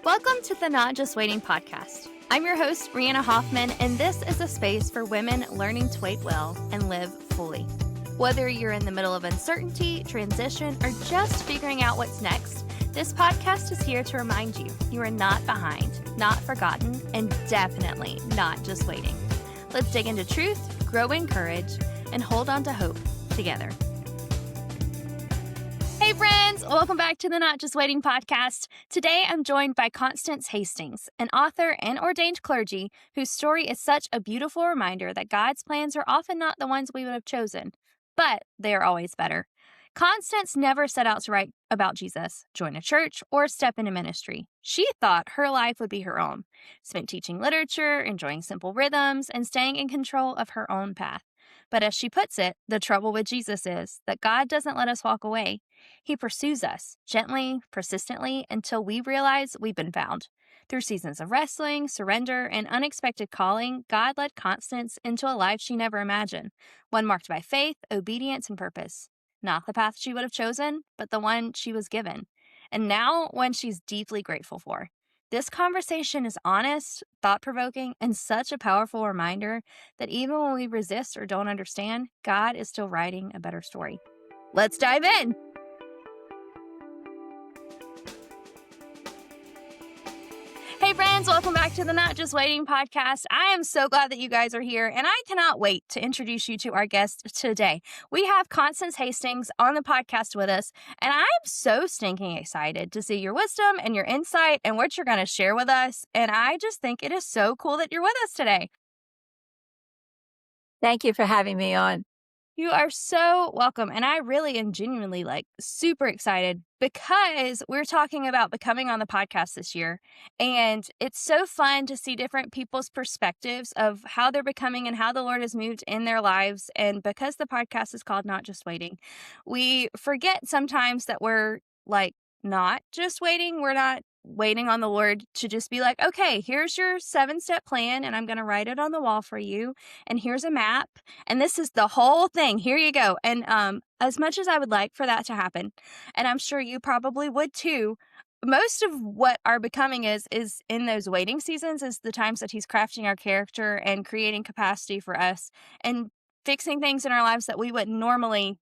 Welcome to the Not Just Waiting podcast. I'm your host, Brianna Hoffman, and this is a space for women learning to wait well and live fully. Whether you're in the middle of uncertainty, transition, or just figuring out what's next, this podcast is here to remind you you are not behind, not forgotten, and definitely not just waiting. Let's dig into truth, grow in courage, and hold on to hope together. Hey friends, welcome back to the Not Just Waiting podcast. Today I'm joined by Constance Hastings, an author and ordained clergy whose story is such a beautiful reminder that God's plans are often not the ones we would have chosen, but they are always better. Constance never set out to write about Jesus, join a church, or step into ministry. She thought her life would be her own, spent teaching literature, enjoying simple rhythms, and staying in control of her own path. But as she puts it, the trouble with Jesus is that God doesn't let us walk away. He pursues us gently, persistently, until we realize we've been found. Through seasons of wrestling, surrender, and unexpected calling, God led Constance into a life she never imagined, one marked by faith, obedience, and purpose. Not the path she would have chosen, but the one she was given. And now, one she's deeply grateful for. This conversation is honest, thought-provoking, and such a powerful reminder that even when we resist or don't understand, God is still writing a better story. Let's dive in! Hey friends, welcome back to the Not Just Waiting podcast. I am so glad that you guys are here, and I cannot wait to introduce you to our guest today. We have Constance Hastings on the podcast with us, and I'm so stinking excited to see your wisdom and your insight and what you're going to share with us, and I just think it is so cool that you're with us today. Thank you for having me on. You are so welcome. And I really am genuinely super excited because we're talking about becoming on the podcast this year. And it's so fun to see different people's perspectives of how they're becoming and how the Lord has moved in their lives. And because the podcast is called Not Just Waiting, we forget sometimes that we're not just waiting. We're not waiting on the Lord to just be like, okay, here's your 7-step plan and I'm going to write it on the wall for you. And here's a map. And this is the whole thing. Here you go. And as much as I would like for that to happen, and I'm sure you probably would too, most of what our becoming is in those waiting seasons is the times that he's crafting our character and creating capacity for us and fixing things in our lives that we wouldn't normally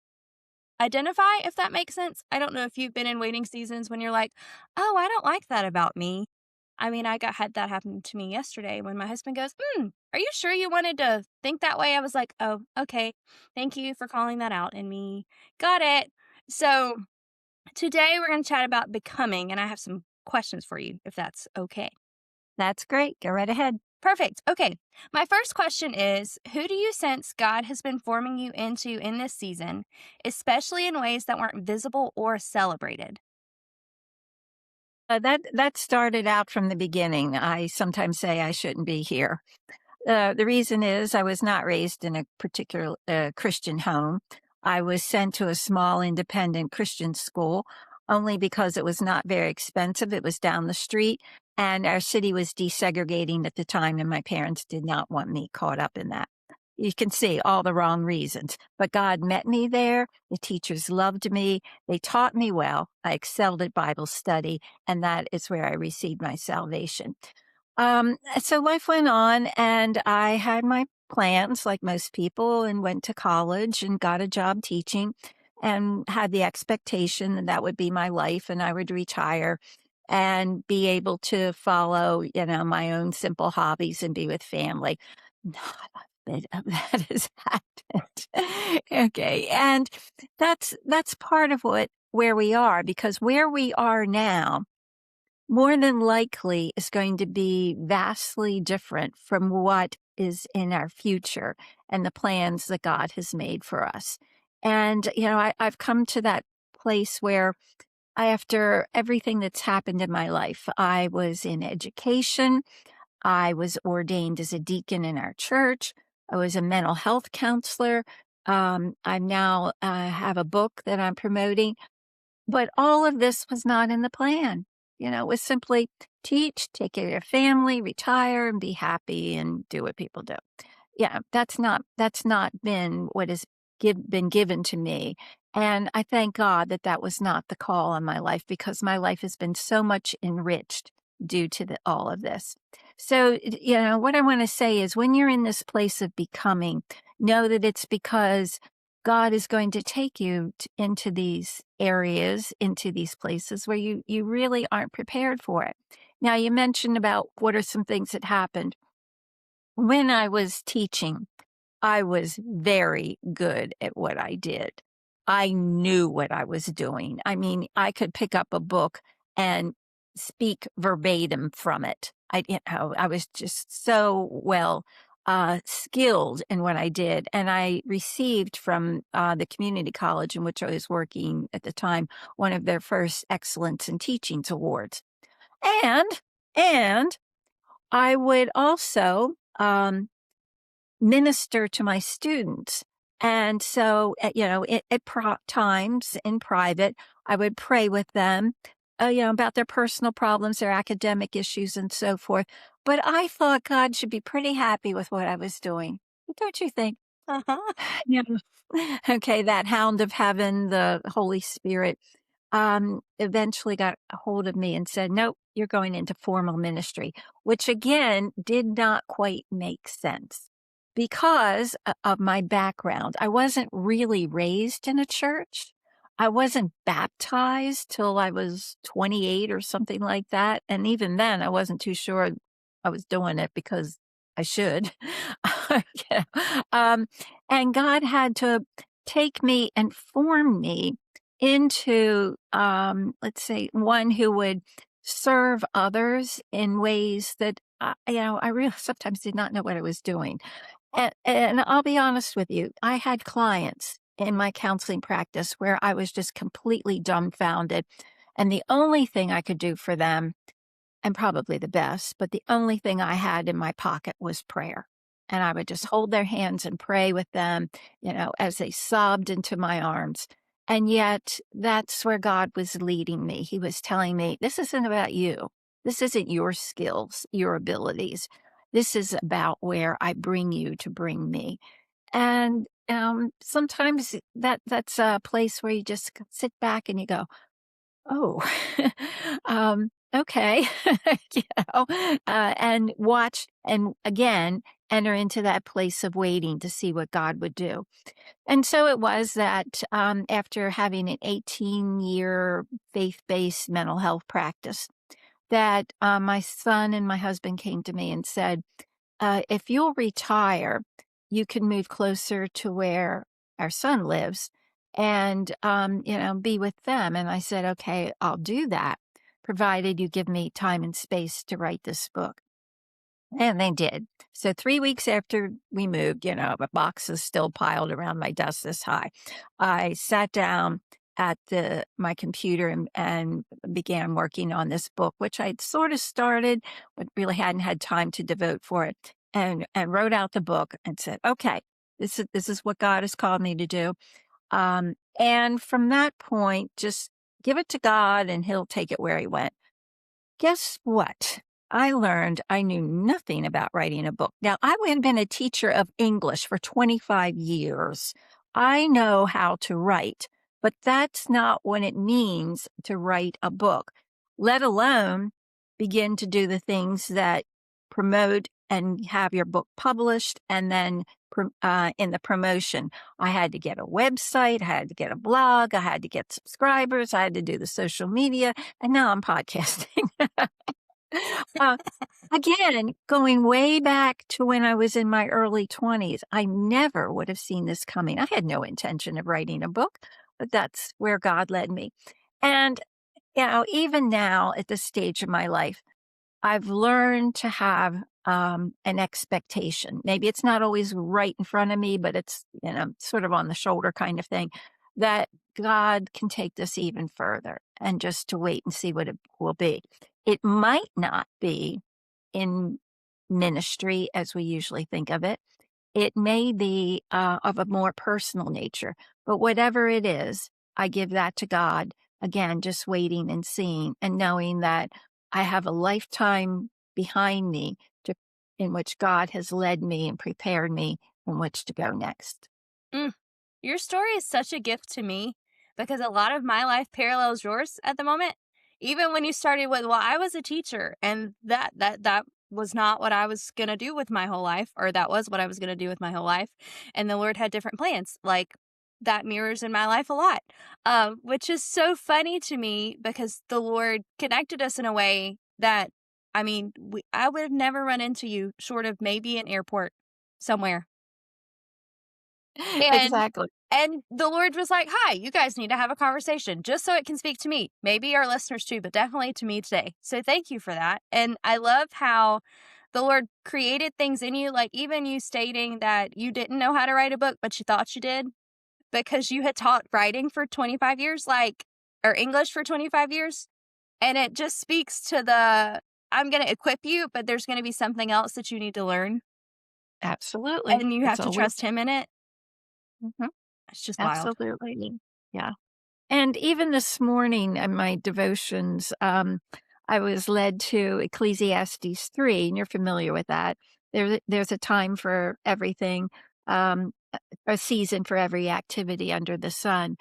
identify, if that makes sense. I don't know if you've been in waiting seasons when you're like, oh, I don't like that about me. I mean, had that happen to me yesterday when my husband goes, are you sure you wanted to think that way? I was like, oh, okay. Thank you for calling that out in me. Got it. So today we're going to chat about becoming, and I have some questions for you, if that's okay. That's great. Go right ahead. Perfect. Okay. My first question is, who do you sense God has been forming you into in this season, especially in ways that weren't visible or celebrated? That started out from the beginning. I sometimes say I shouldn't be here. The reason is I was not raised in a particular Christian home. I was sent to a small independent Christian school only because it was not very expensive. It was down the street, and our city was desegregating at the time, and my parents did not want me caught up in that. You can see all the wrong reasons. But God met me there. The teachers loved me. They taught me well. I excelled at Bible study, and that is where I received my salvation. So life went on, and I had my plans like most people and went to college and got a job teaching and had the expectation that that would be my life and I would retire and be able to follow, my own simple hobbies and be with family. Not a bit of that has happened. Okay. And that's part of where we are, because where we are now more than likely is going to be vastly different from what is in our future and the plans that God has made for us. And, I've come to that place where after everything that's happened in my life, I was in education. I was ordained as a deacon in our church. I was a mental health counselor. I now have a book that I'm promoting. But all of this was not in the plan. It was simply teach, take care of your family, retire, and be happy and do what people do. Yeah, that's not been what has been given to me. And I thank God that was not the call on my life, because my life has been so much enriched due to all of this. So, what I want to say is when you're in this place of becoming, know that it's because God is going to take you into these areas, into these places where you really aren't prepared for it. Now, you mentioned about what are some things that happened. When I was teaching, I was very good at what I did. I knew what I was doing. I mean, I could pick up a book and speak verbatim from it. I was just so well skilled in what I did. And I received from the community college in which I was working at the time one of their first Excellence in Teachings awards. And, and I would also, minister to my students. And so, times in private, I would pray with them, about their personal problems, their academic issues, and so forth. But I thought God should be pretty happy with what I was doing. Don't you think? Uh-huh. Yeah. Okay, that hound of heaven, the Holy Spirit, eventually got a hold of me and said, "Nope, you're going into formal ministry," which again did not quite make sense because of my background. I wasn't really raised in a church. I wasn't baptized till I was 28 or something like that. And even then, I wasn't too sure I was doing it because I should. Yeah. And God had to take me and form me into, let's say, one who would serve others in ways that, I really sometimes did not know what I was doing. And I'll be honest with you, I had clients in my counseling practice where I was just completely dumbfounded. And the only thing I could do for them and probably the best, but the only thing I had in my pocket was prayer. And I would just hold their hands and pray with them, as they sobbed into my arms. And yet, that's where God was leading me. He was telling me, this isn't about you. This isn't your skills, your abilities. This is about where I bring you to bring me. And sometimes that's a place where you just sit back and you go, oh, okay. You and watch and again enter into that place of waiting to see what God would do. And so it was that after having an 18-year faith-based mental health practice, that my son and my husband came to me and said, if you'll retire, you can move closer to where our son lives and, be with them. And I said, okay, I'll do that, provided you give me time and space to write this book. And they did. So 3 weeks after we moved, the boxes still piled around my desk this high. I sat down at my computer and began working on this book, which I'd sort of started, but really hadn't had time to devote for it. And wrote out the book and said, "Okay, this is what God has called me to do." And from that point, just give it to God, and He'll take it where He went. Guess what? I learned I knew nothing about writing a book. Now, I had been a teacher of English for 25 years. I know how to write, but that's not what it means to write a book, let alone begin to do the things that promote and have your book published and then in the promotion. I had to get a website, I had to get a blog, I had to get subscribers, I had to do the social media, and now I'm podcasting. Uh, Again, going way back to when I was in my early 20s, I never would have seen this coming. I had no intention of writing a book, but that's where God led me. And, even now at this stage of my life, I've learned to have an expectation. Maybe it's not always right in front of me, but it's, sort of on the shoulder kind of thing that God can take this even further and just to wait and see what it will be. It might not be in ministry as we usually think of it. It may be of a more personal nature, but whatever it is, I give that to God. Again, just waiting and seeing and knowing that I have a lifetime behind me in which God has led me and prepared me in which to go next. Mm. Your story is such a gift to me because a lot of my life parallels yours at the moment. Even when you started with, "Well, I was a teacher, and that was not what I was gonna do with my whole life," or that was what I was gonna do with my whole life, and the Lord had different plans, like, that mirrors in my life a lot, which is so funny to me because the Lord connected us in a way that, I mean, I would have never run into you short of maybe an airport somewhere. And Exactly. and the Lord was like, "Hi, you guys need to have a conversation just so it can speak to me, maybe our listeners too, but definitely to me today." So thank you for that. And I love how the Lord created things in you, like even you stating that you didn't know how to write a book, but you thought you did because you had taught writing for 25 years, like, or English for 25 years. And it just speaks to the, I'm going to equip you, but there's going to be something else that you need to learn. Absolutely. And you have It's to always trust him in it. Mhm. It's just wild. Absolutely. Yeah. And even this morning in my devotions, I was led to Ecclesiastes 3, and you're familiar with that. There's a time for everything, a season for every activity under the sun.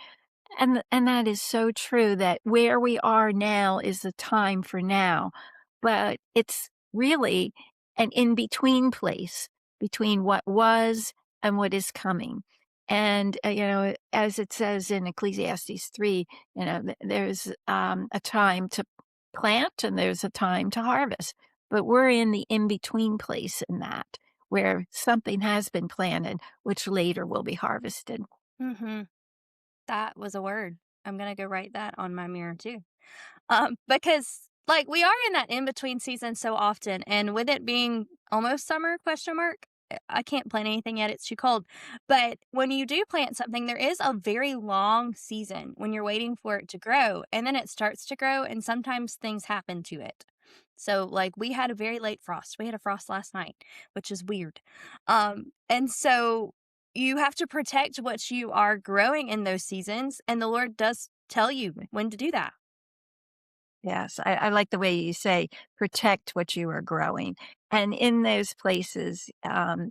And that is so true that where we are now is the time for now, but it's really an in-between place between what was and what is coming. And, as it says in Ecclesiastes 3, there's, a time to plant and there's a time to harvest, but we're in the in-between place in that, where something has been planted, which later will be harvested. Mhm. That was a word. I'm gonna go write that on my mirror too. Because like we are in that in between season so often, and with it being almost summer question mark, I can't plant anything yet. It's too cold. But when you do plant something, there is a very long season when you're waiting for it to grow, and then it starts to grow, and sometimes things happen to it. So like we had a very late frost. We had a frost last night, which is weird. And so you have to protect what you are growing in those seasons, and the Lord does tell you when to do that. Yes, I like the way you say, "Protect what you are growing." And in those places, um,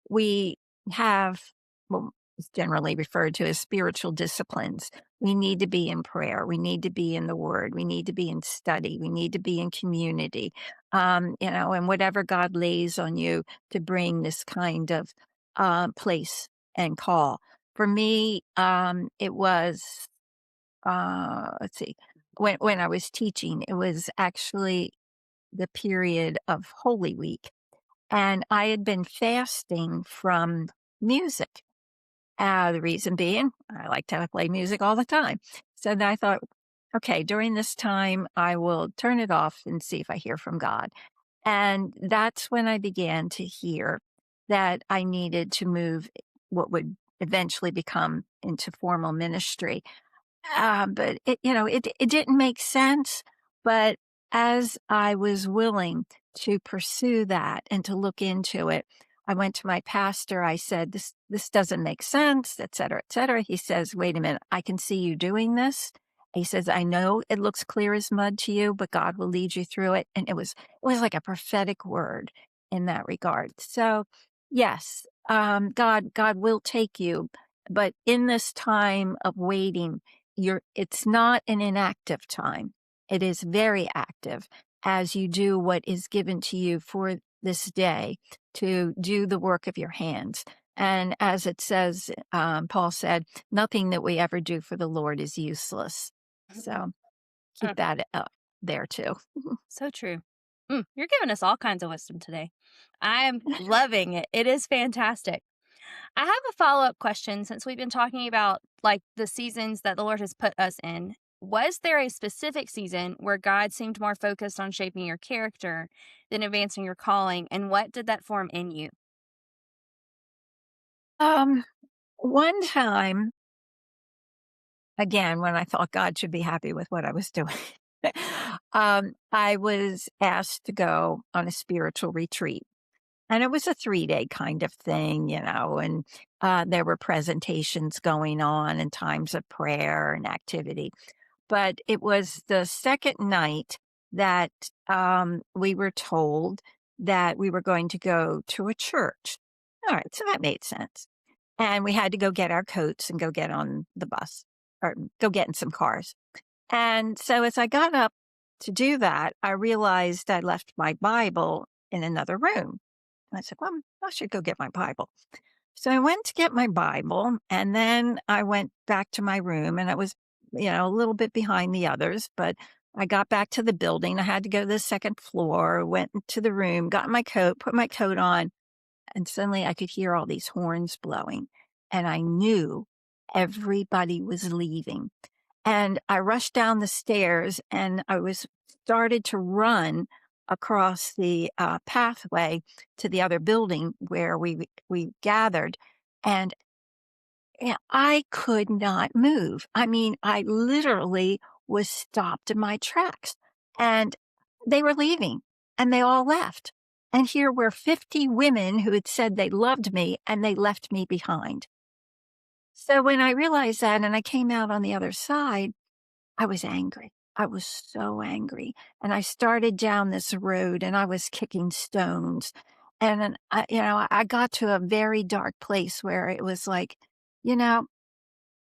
we have well, it's generally referred to as spiritual disciplines. We need to be in prayer, we need to be in the Word, we need to be in study, we need to be in community, and whatever God lays on you to bring this kind of, place and call. For me, it was let's see, when I was teaching, it was actually the period of Holy Week, and I had been fasting from music. The reason being, I like to play music all the time. So then I thought, okay, during this time, I will turn it off and see if I hear from God. And that's when I began to hear that I needed to move what would eventually become into formal ministry. But it didn't make sense, but as I was willing to pursue that and to look into it, I went to my pastor, I said, "This doesn't make sense," et cetera, et cetera. He says, "Wait a minute, I can see you doing this." He says, "I know it looks clear as mud to you, but God will lead you through it." And it was like a prophetic word in that regard. So, yes, God will take you, but in this time of waiting, it's not an inactive time. It is very active as you do what is given to you for this day to do the work of your hands. And as it says, Paul said, nothing that we ever do for the Lord is useless. So keep Mm, that up there too. so true. You're giving us all kinds of wisdom today. I'm loving it. It is fantastic. I have a follow-up question since we've been talking about like the seasons that the Lord has put us in. Was there a specific season where God seemed more focused on shaping your character than advancing your calling? And what did that form in you? Um, One time, again, when I thought God should be happy with what I was doing, I was asked to go on a spiritual retreat. And it was a 3-day kind of thing, and, there were presentations going on and times of prayer and activity. But it was the 2nd night that, we were told that we were going to go to a church. Alright, so that made sense. And we had to go get our coats and go get on the bus or go get in some cars. And so as I got up to do that, I realized I left my Bible in another room. And I said, well, I should go get my Bible. So I went to get my Bible and then I went back to my room and I was, a little bit behind the others, but I got back to the building. I had to go to the second floor, went into the room, got my coat, put my coat on, and suddenly I could hear all these horns blowing. And I knew everybody was leaving. And I rushed down the stairs and I was started to run across the pathway to the other building where we gathered. And I could not move. I mean, I literally was stopped in my tracks and they were leaving and they all left. And here were 50 women who had said they loved me and they left me behind. So when I realized that and I came out on the other side, I was angry. I was so angry. And I started down this road and I was kicking stones. And then I got to a very dark place where it was like, you know,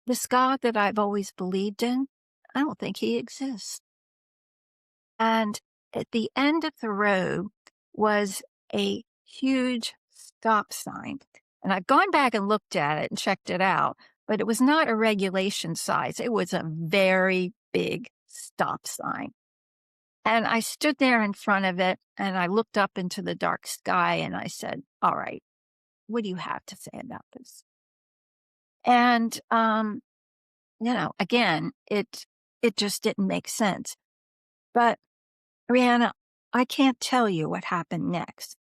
this God that I've always believed in, I don't think he exists. And at the end of the road was a huge stop sign. And I've gone back and looked at it and checked it out, but it was not a regulation size. It was a very big stop sign. And I stood there in front of it and I looked up into the dark sky and I said, all right, what do you have to say about this? And, again, it just didn't make sense. But Rihanna, I can't tell you what happened next.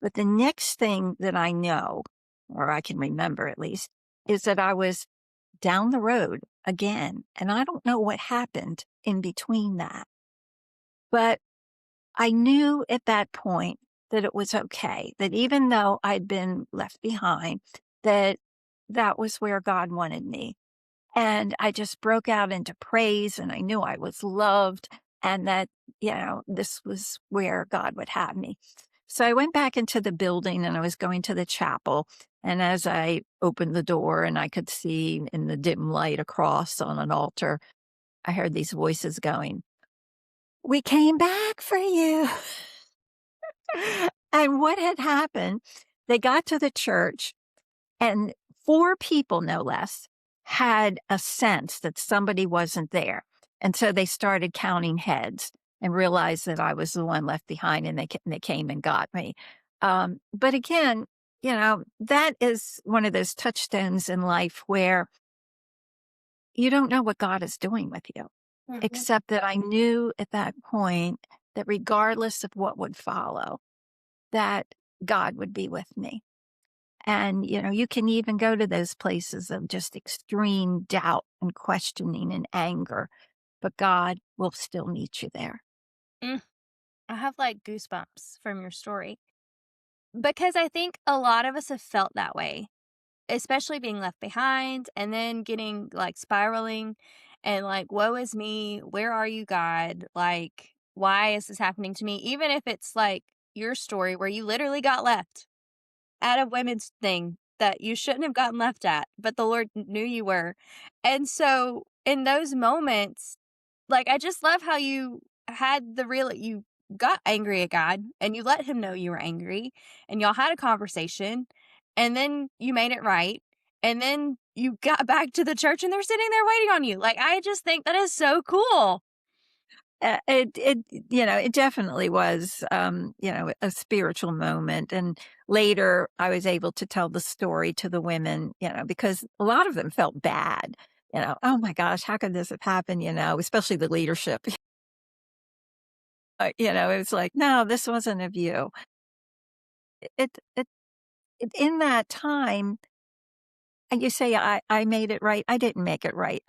But the next thing that I know, or I can remember at least, is that I was down the road again. And I don't know what happened in between that. But I knew at that point that it was okay, that even though I'd been left behind, that that was where God wanted me. And I just broke out into praise and I knew I was loved and that, this was where God would have me. So I went back into the building and I was going to the chapel. And as I opened the door and I could see in the dim light across on an altar, I heard these voices going, we came back for you. And what had happened, they got to the church and 4 people, no less, had a sense that somebody wasn't there. And so they started counting heads and realized that I was the one left behind and they came and got me. But again, that is one of those touchstones in life where you don't know what God is doing with you, Mhm. except that I knew at that point that regardless of what would follow, that God would be with me. And, you can even go to those places of just extreme doubt and questioning and anger, but God will still meet you there. Mm, I have like goosebumps from your story because I think a lot of us have felt that way, especially being left behind and then getting like spiraling and like, woe is me. Where are you, God? Like, why is this happening to me? Even if it's like your story where you literally got left at a women's thing that you shouldn't have gotten left at, but the Lord knew you were. And so in those moments, like, I just love how you had you got angry at God and you let him know you were angry and y'all had a conversation and then you made it right. And then you got back to the church and they're sitting there waiting on you. Like, I just think that is so cool. It definitely was, a spiritual moment. And later I was able to tell the story to the women, because a lot of them felt bad, oh my gosh, how could this have happened? Especially the leadership. It was like, no, this wasn't of you. In that time, and you say I made it right. I didn't make it right.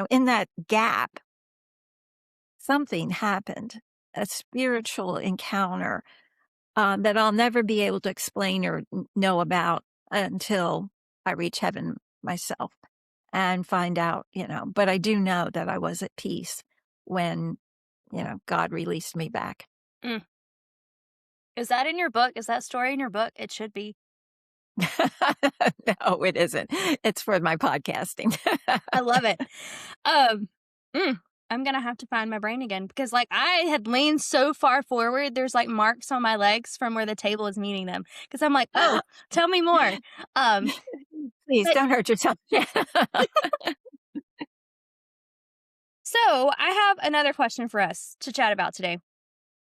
In that gap, something happened, a spiritual encounter that I'll never be able to explain or know about until I reach heaven myself and find out, but I do know that I was at peace when, God released me back. Mm. Is that in your book? Is that story in your book? It should be. No, it isn't. It's for my podcasting. I love it. Um, mm. I'm gonna have to find my brain again because, like, I had leaned so far forward, there's, like, marks on my legs from where the table is meeting them. Because 'cause I'm like, "Oh, tell me more." Um, Please but don't hurt yourself. Yeah. so I have another question for us to chat about today.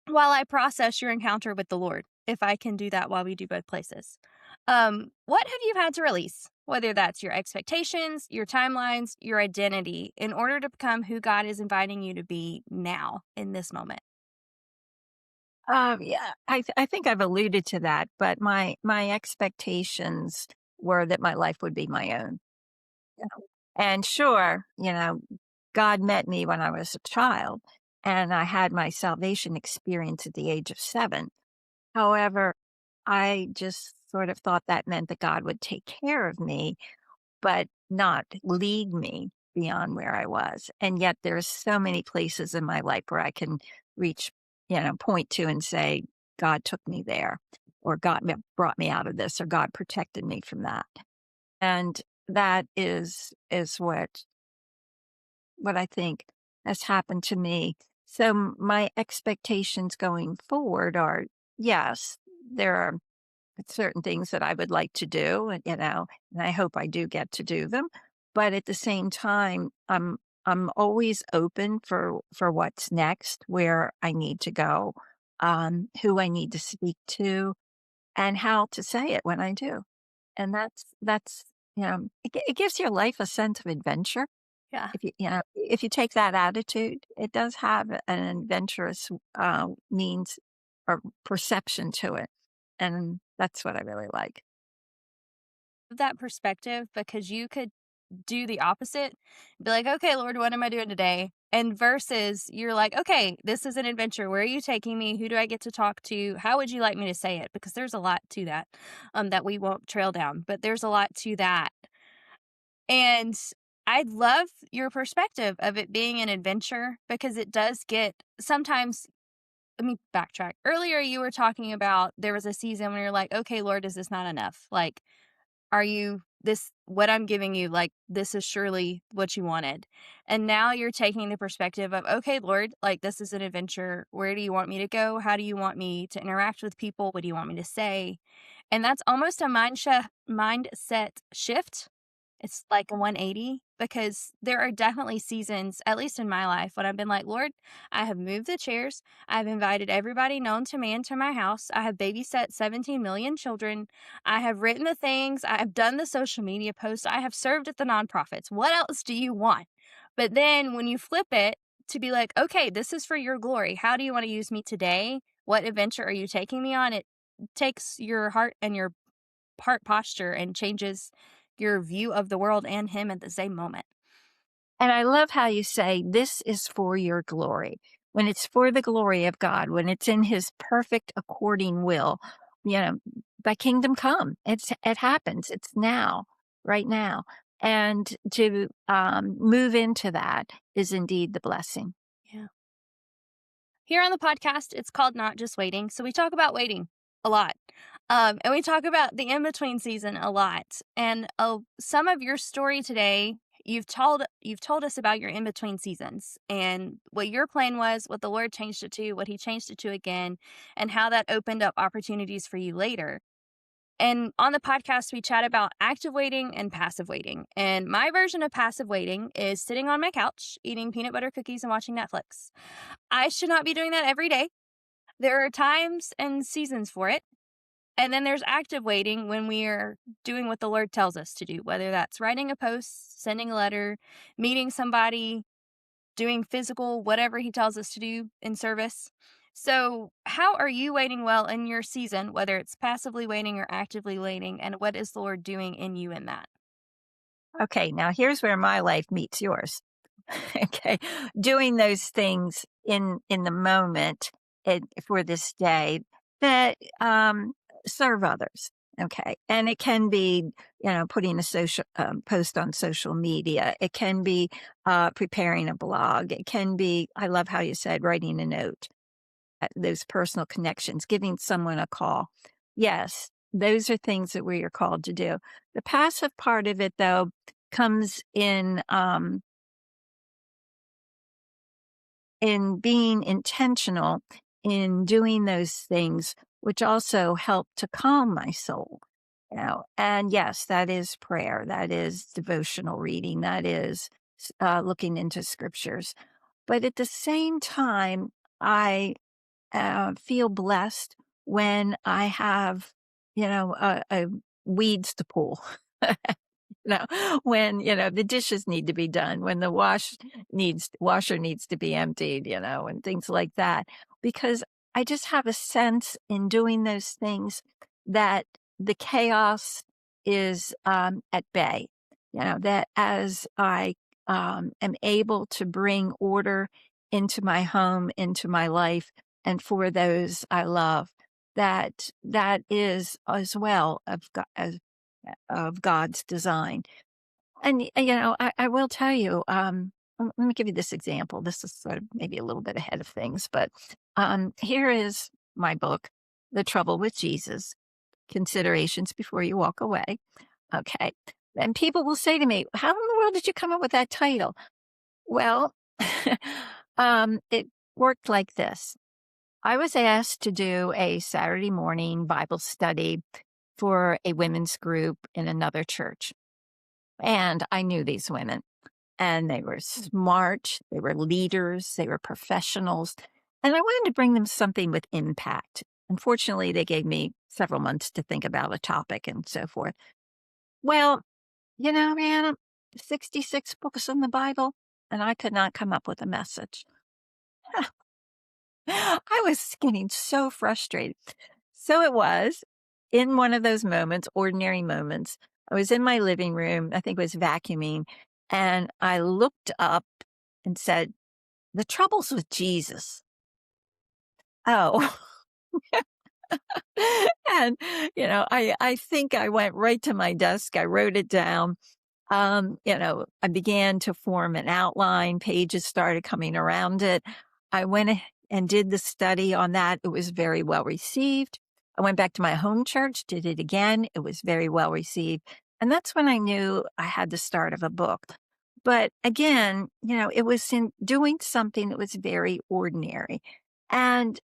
While I process your encounter with the Lord, if I can do that while we do both places, what have you had to release? Whether that's your expectations, your timelines, your identity, in order to become who God is inviting you to be now in this moment. Yeah, I think I've alluded to that, but my expectations were that my life would be my own. You know? And sure, God met me when I was a child, and I had my salvation experience at the age of 7. However, I just sort of thought that meant that God would take care of me, but not lead me beyond where I was. And yet there's so many places in my life where I can reach, point to and say, God took me there, or brought me out of this, or God protected me from that. And that is what I think has happened to me. So my expectations going forward are, yes, there are certain things that I would like to do, and I hope I do get to do them. But at the same time, I'm always open for what's next, where I need to go, who I need to speak to, and how to say it when I do. And that's it gives your life a sense of adventure. Yeah. If you take that attitude, it does have an adventurous means or perception to it, and that's what I really like. That perspective because you could do the opposite, be like, "Okay, Lord, what am I doing today?" And versus you're like, "Okay, this is an adventure. Where are you taking me? Who do I get to talk to? How would you like me to say it?" Because there's a lot to that, that we won't trail down, but there's a lot to that. And I love your perspective of it being an adventure because it does get sometimes. Let me backtrack. Earlier, you were talking about there was a season when you're like, "Okay, Lord, is this not enough? Like, are you this what I'm giving you, like, this is surely what you wanted." And now you're taking the perspective of, "Okay, Lord, like, this is an adventure. Where do you want me to go? How do you want me to interact with people? What do you want me to say?" And that's almost a mindset shift. It's like a 180 because there are definitely seasons, at least in my life, when I've been like, "Lord, I have moved the chairs. I've invited everybody known to man to my house. I have babysat 17 million children. I have written the things. I have done the social media posts. I have served at the nonprofits. What else do you want?" But then when you flip it to be like, "Okay, this is for your glory. How do you want to use me today? What adventure are you taking me on?" It takes your heart and your heart posture and changes your view of the world and him at the same moment. And I love how you say, "This is for your glory." When it's for the glory of God, when it's in his perfect according will, you know, thy kingdom come. It happens. It's now, right now. And to move into that is indeed the blessing. Yeah. Here on the podcast, it's called Not Just Waiting. So we talk about waiting a lot. And we talk about the in between season a lot. And some of your story today, you've told us about your in between seasons and what your plan was, what the Lord changed it to, what He changed it to again, and how that opened up opportunities for you later. And on the podcast, we chat about active waiting and passive waiting. And my version of passive waiting is sitting on my couch, eating peanut butter cookies and watching Netflix. I should not be doing that every day. There are times and seasons for it. And then there's active waiting when we are doing what the Lord tells us to do, whether that's writing a post, sending a letter, meeting somebody, doing physical, whatever He tells us to do in service. So, how are you waiting well in your season, whether it's passively waiting or actively waiting? And what is the Lord doing in you in that? Okay, now here's where my life meets yours. Okay. Doing those things in the moment for this day that serve others. Okay. And it can be, putting a social post on social media. It can be preparing a blog. It can be, I love how you said, writing a note, those personal connections, giving someone a call. Yes, those are things that we are called to do. The passive part of it, though, comes in in being intentional in doing those things, which also help to calm my soul. And yes, that is prayer, that is devotional reading, that is looking into scriptures. But at the same time, I feel blessed when I have, weeds to pull. When, the dishes need to be done, when the washer needs to be emptied, and things like that. Because I just have a sense in doing those things that the chaos is at bay. That as I am able to bring order into my home, into my life, and for those I love, that is as well of God's design. And, I will tell you, let me give you this example. This is sort of maybe a little bit ahead of things, but here is my book, The Trouble with Jesus Considerations Before You Walk Away. Okay. And people will say to me, how in the world did you come up with that title? Well, it worked like this. I was asked to do a Saturday morning Bible study for a women's group in another church. And I knew these women, and they were smart, they were leaders, they were professionals, and I wanted to bring them something with impact. Unfortunately, they gave me several months to think about a topic and so forth. Well, man, 66 books in the Bible, and I could not come up with a message. I was getting so frustrated. So it was in one of those moments, ordinary moments. I was in my living room, I think it was vacuuming, and I looked up and said, "The trouble's with Jesus." Oh. And, I think I went right to my desk, I wrote it down. I began to form an outline, pages started coming around it. I went and did the study on that. It was very well received. I went back to my home church, did it again. It was very well received. And that's when I knew I had the start of a book. But again, it was in doing something that was very ordinary. And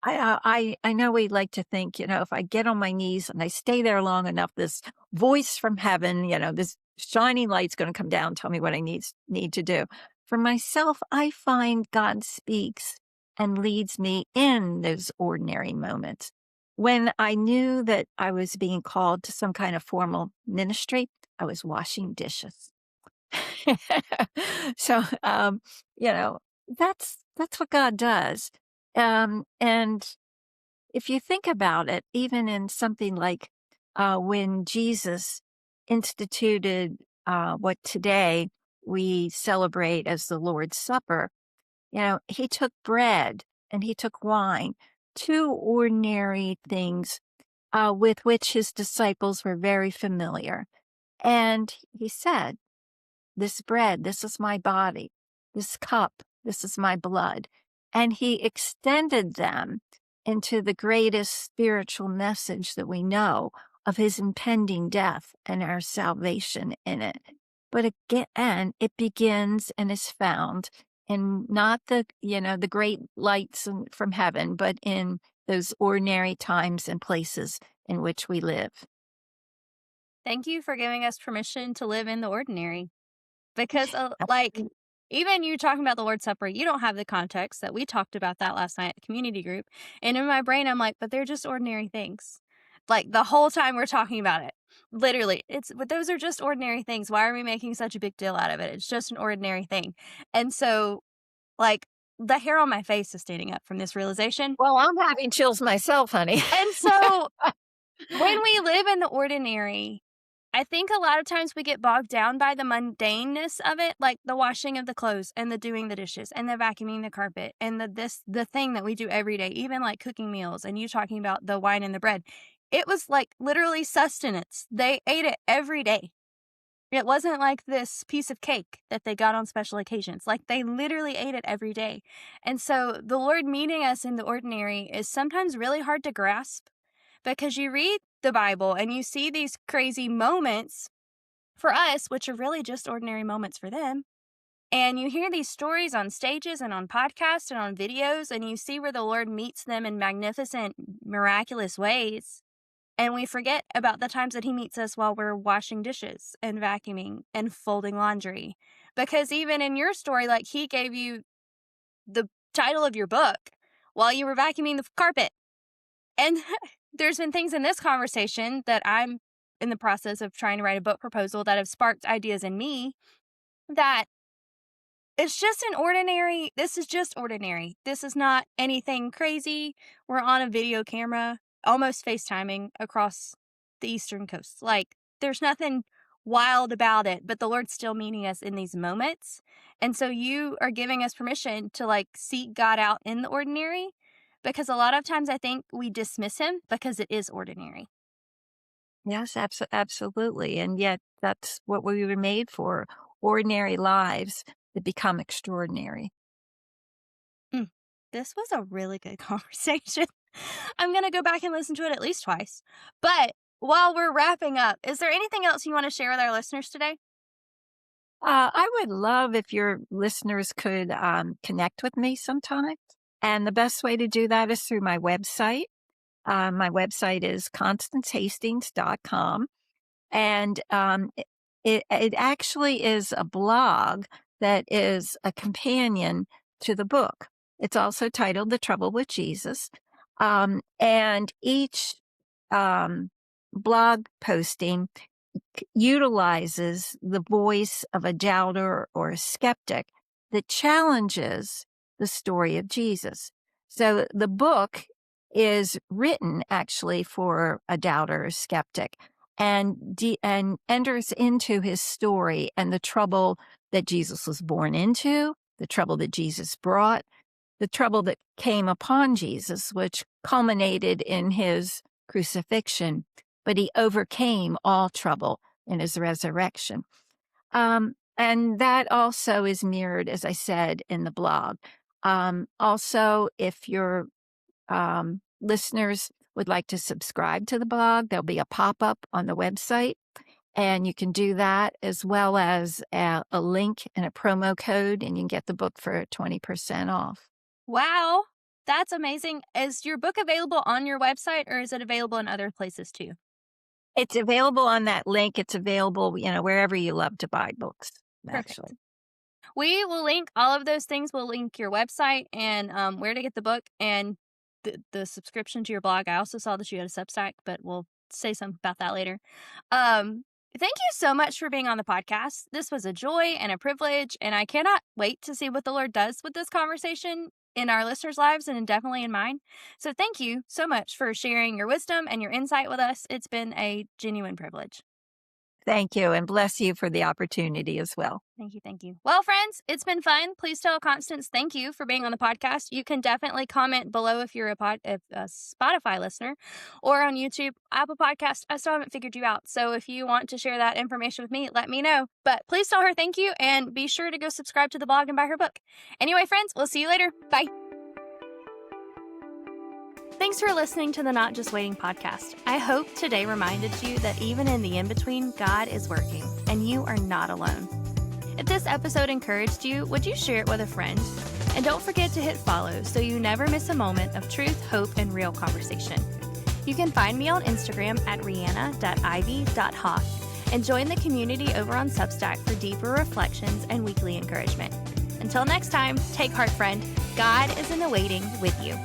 I know we like to think, if I get on my knees and I stay there long enough, this voice from heaven, this shining light's going to come down, and tell me what I need to do. For myself, I find God speaks and leads me in those ordinary moments. When I knew that I was being called to some kind of formal ministry, I was washing dishes. So, you know, that's what God does. And if you think about it, even in something like when Jesus instituted what today we celebrate as the Lord's Supper, he took bread and he took wine, two ordinary things with which his disciples were very familiar. And he said, this bread, this is my body. This cup, this is my blood. And he extended them into the greatest spiritual message that we know of his impending death and our salvation in it. But again, it begins and is found in not the great lights from heaven, but in those ordinary times and places in which we live. Thank you for giving us permission to live in the ordinary. Because, like, even you talking about the Lord's Supper, you don't have the context that we talked about that last night at the community group. And in my brain, I'm like, but they're just ordinary things. Like the whole time we're talking about it, literally, but those are just ordinary things. Why are we making such a big deal out of it? It's just an ordinary thing. And so, like, the hair on my face is standing up from this realization. Well, I'm having chills myself, honey. And so, when we live in the ordinary, I think a lot of times we get bogged down by the mundaneness of it, like the washing of the clothes and the doing the dishes and the vacuuming the carpet and the thing that we do every day, even like cooking meals and you talking about the wine and the bread. It was like literally sustenance. They ate it every day. It wasn't like this piece of cake that they got on special occasions. Like they literally ate it every day. And so the Lord meeting us in the ordinary is sometimes really hard to grasp because you read the Bible and you see these crazy moments for us, which are really just ordinary moments for them. And you hear these stories on stages and on podcasts and on videos, and you see where the Lord meets them in magnificent, miraculous ways. And we forget about the times that He meets us while we're washing dishes and vacuuming and folding laundry. Because even in your story, like He gave you the title of your book while you were vacuuming the carpet. And there's been things in this conversation that I'm in the process of trying to write a book proposal that have sparked ideas in me that it's just this is just ordinary. This is not anything crazy. We're on a video camera, almost FaceTiming across the Eastern coast. Like, there's nothing wild about it, but the Lord's still meeting us in these moments. And so you are giving us permission to like seek God out in the ordinary, because a lot of times I think we dismiss Him because it is ordinary. Yes, absolutely. And yet that's what we were made for, ordinary lives that become extraordinary. Mm. This was a really good conversation. I'm going to go back and listen to it at least twice. But while we're wrapping up, is there anything else you want to share with our listeners today? I would love if your listeners could connect with me sometime. And the best way to do that is through my website. My website is constancehastings.com. And it actually is a blog that is a companion to the book. It's also titled The Trouble with Jesus. And each blog posting utilizes the voice of a doubter or a skeptic that challenges the story of Jesus. So the book is written actually for a doubter or skeptic and enters into his story and the trouble that Jesus was born into, the trouble that Jesus brought, the trouble that came upon Jesus, which culminated in his crucifixion, but he overcame all trouble in his resurrection. And that also is mirrored, as I said, in the blog. Also, if your listeners would like to subscribe to the blog, there'll be a pop-up on the website, and you can do that as well as a link and a promo code, and you can get the book for 20% off. Wow, that's amazing. Is your book available on your website, or is it available in other places too? It's available on that link. It's available, wherever you love to buy books, Perfect. actually. We will link all of those things. We'll link your website and where to get the book and the subscription to your blog. I also saw that you had a Substack, but we'll say something about that later. Thank you so much for being on the podcast. This was a joy and a privilege, and I cannot wait to see what the Lord does with this conversation in our listeners' lives and definitely in mine. So thank you so much for sharing your wisdom and your insight with us. It's been a genuine privilege. Thank you, and bless you for the opportunity as well. Thank you. Thank you. Well, friends, it's been fun. Please tell Constance thank you for being on the podcast. You can definitely comment below if you're a Spotify listener, or on YouTube, Apple Podcast. I still haven't figured you out. So if you want to share that information with me, let me know. But please tell her thank you, and be sure to go subscribe to the blog and buy her book. Anyway, friends, we'll see you later. Bye. Thanks for listening to the Not Just Waiting podcast. I hope today reminded you that even in the in-between, God is working, and you are not alone. If this episode encouraged you, would you share it with a friend? And don't forget to hit follow so you never miss a moment of truth, hope, and real conversation. You can find me on Instagram at rihanna.ivy.hoff and join the community over on Substack for deeper reflections and weekly encouragement. Until next time, take heart, friend. God is in the waiting with you.